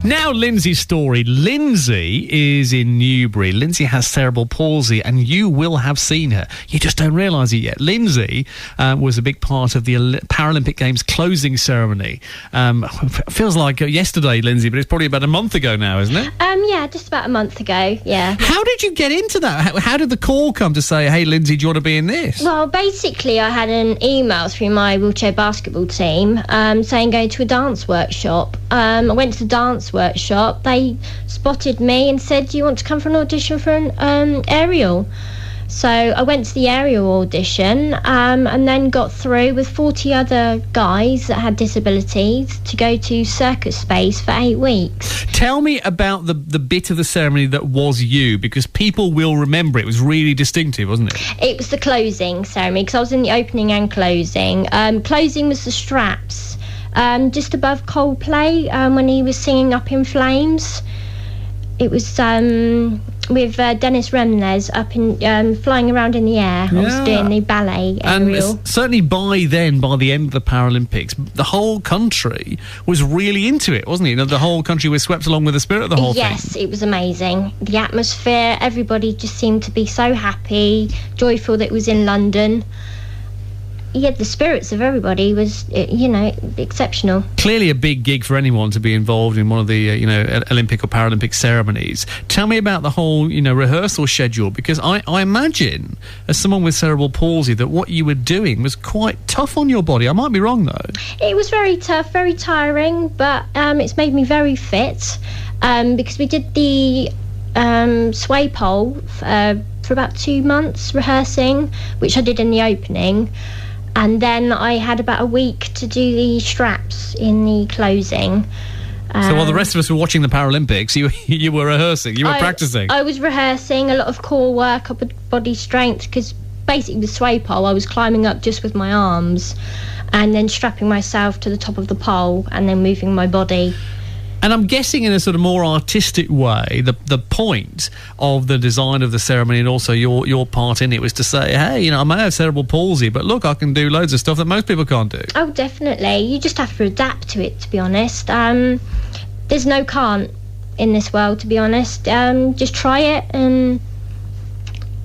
Now, Lyndsay's story. Lyndsay is in Newbury. Lyndsay has cerebral palsy, and you will have seen her. You just don't realise it yet. Lyndsay was a big part of the Paralympic Games closing ceremony. Feels like yesterday, Lyndsay, but it's probably about a month ago now, isn't it? Yeah, just about a month ago, yeah. How did you get into that? How did the call come to say, hey, Lyndsay, do you want to be in this? Well, basically, I had an email through my wheelchair basketball team saying going to a dance workshop. I went to the dance workshop. They spotted me and said, do you want to come for an audition for an aerial? So I went to the aerial audition and then got through with 40 other guys that had disabilities to go to circus space for 8 weeks. Tell me about the bit of the ceremony that was you, because people will remember it. It was really distinctive, wasn't it? It was the closing ceremony, because I was in the opening and closing. Closing was the straps, just above Coldplay when he was singing Up in Flames. It was with Dennis Remnes up in flying around in the air. I was doing the ballet aerial. And certainly by the end of the Paralympics, the whole country was really into it, wasn't it? You know, the whole country was swept along with the spirit of the whole thing. Yes, it was amazing. The atmosphere, everybody just seemed to be so happy, joyful that it was in London. Yeah, the spirits of everybody was, exceptional. Clearly a big gig for anyone to be involved in one of the, Olympic or Paralympic ceremonies. Tell me about the whole, rehearsal schedule, because I imagine, as someone with cerebral palsy, that what you were doing was quite tough on your body. I might be wrong, though. It was very tough, very tiring, but it's made me very fit, because we did the sway pole for about 2 months rehearsing, which I did in the opening. And then I had about a week to do the straps in the closing. So while the rest of us were watching the Paralympics, you were rehearsing, you were practising. I was rehearsing a lot of core work, upper body strength, because basically the sway pole, I was climbing up just with my arms and then strapping myself to the top of the pole and then moving my body. And I'm guessing in a sort of more artistic way, the point of the design of the ceremony and also your part in it was to say, hey, I may have cerebral palsy, but look, I can do loads of stuff that most people can't do. Oh, definitely. You just have to adapt to it, to be honest. There's no can't in this world, to be honest. Just try it, and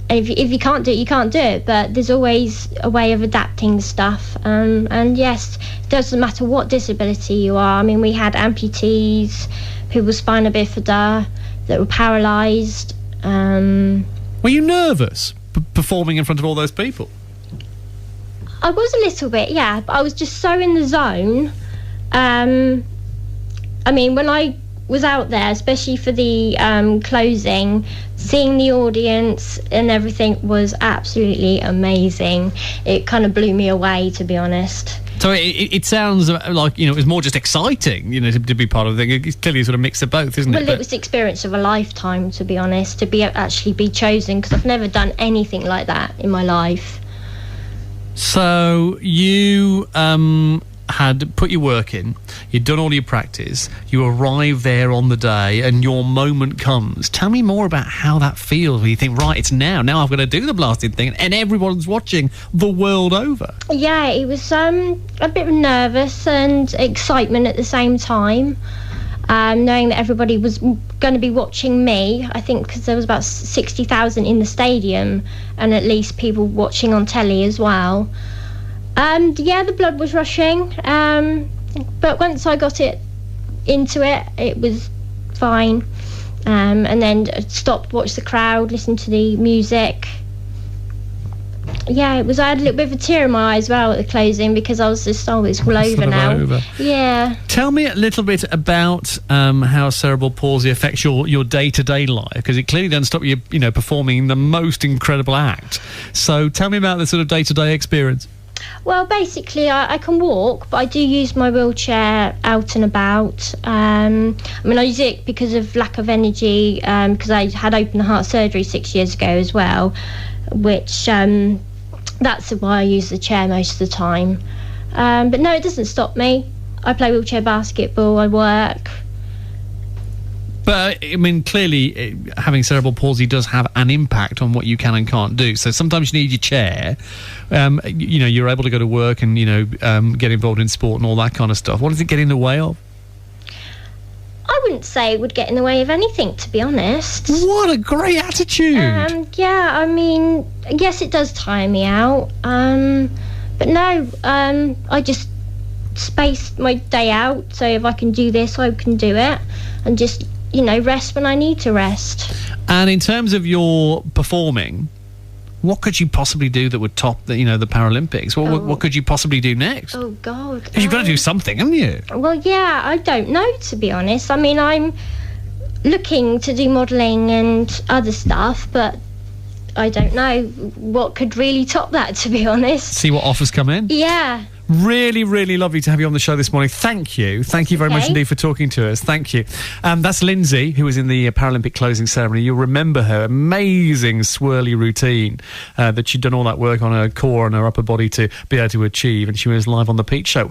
if you can't do it, you can't do it. But there's always a way of adapting stuff. And yes, it doesn't matter what disability you are. I mean, we had amputees, people with spina bifida, that were paralysed. Were you nervous performing in front of all those people? I was a little bit, yeah. But I was just so in the zone. I mean, when I was out there, especially for the closing, seeing the audience and everything was absolutely amazing. It kind of blew me away, to be honest. So it sounds like, it was more just exciting, to be part of the thing. It's clearly sort of mix of both, isn't it? Well, it was the experience of a lifetime, to be honest, to actually be chosen, because I've never done anything like that in my life. So you had put your work in, you'd done all your practice, you arrive there on the day and your moment comes. Tell me more about how that feels when you think, right, it's now I've got to do the blasted thing, and everyone's watching the world over. Yeah, it was a bit nervous and excitement at the same time, knowing that everybody was going to be watching me. I think because there was about 60,000 in the stadium and at least people watching on telly as well. Yeah, the blood was rushing, but once I got into it, it was fine. And then stopped, watched the crowd, listened to the music. Yeah, I had a little bit of a tear in my eye as well at the closing, because I was just, it's all over now. Over. Yeah. Tell me a little bit about how cerebral palsy affects your day-to-day life, because it clearly doesn't stop you, performing the most incredible act. So tell me about the sort of day-to-day experience. Well, basically, I can walk, but I do use my wheelchair out and about. I use it because of lack of energy, because I had open heart surgery 6 years ago as well, which that's why I use the chair most of the time. But no, it doesn't stop me. I play wheelchair basketball, I work. But, clearly, having cerebral palsy does have an impact on what you can and can't do. So sometimes you need your chair. You're able to go to work and, get involved in sport and all that kind of stuff. What does it get in the way of? I wouldn't say it would get in the way of anything, to be honest. What a great attitude. Yeah, I mean, yes, it does tire me out. But no, I just space my day out, so if I can do this, I can do it, and just, rest when I need to rest. And in terms of your performing, what could you possibly do that would top the Paralympics? What could you possibly do next? Oh, God. Because you've got to do something, haven't you? Well, yeah, I don't know, to be honest. I mean, I'm looking to do modelling and other stuff, but I don't know what could really top that, to be honest. See what offers come in? Yeah. Really, really lovely to have you on the show this morning. Thank you. Thank you very much indeed for talking to us. Thank you. That's Lyndsay, who was in the Paralympic closing ceremony. You'll remember her amazing swirly routine that she'd done all that work on her core and her upper body to be able to achieve, and she was live on The Pete Show.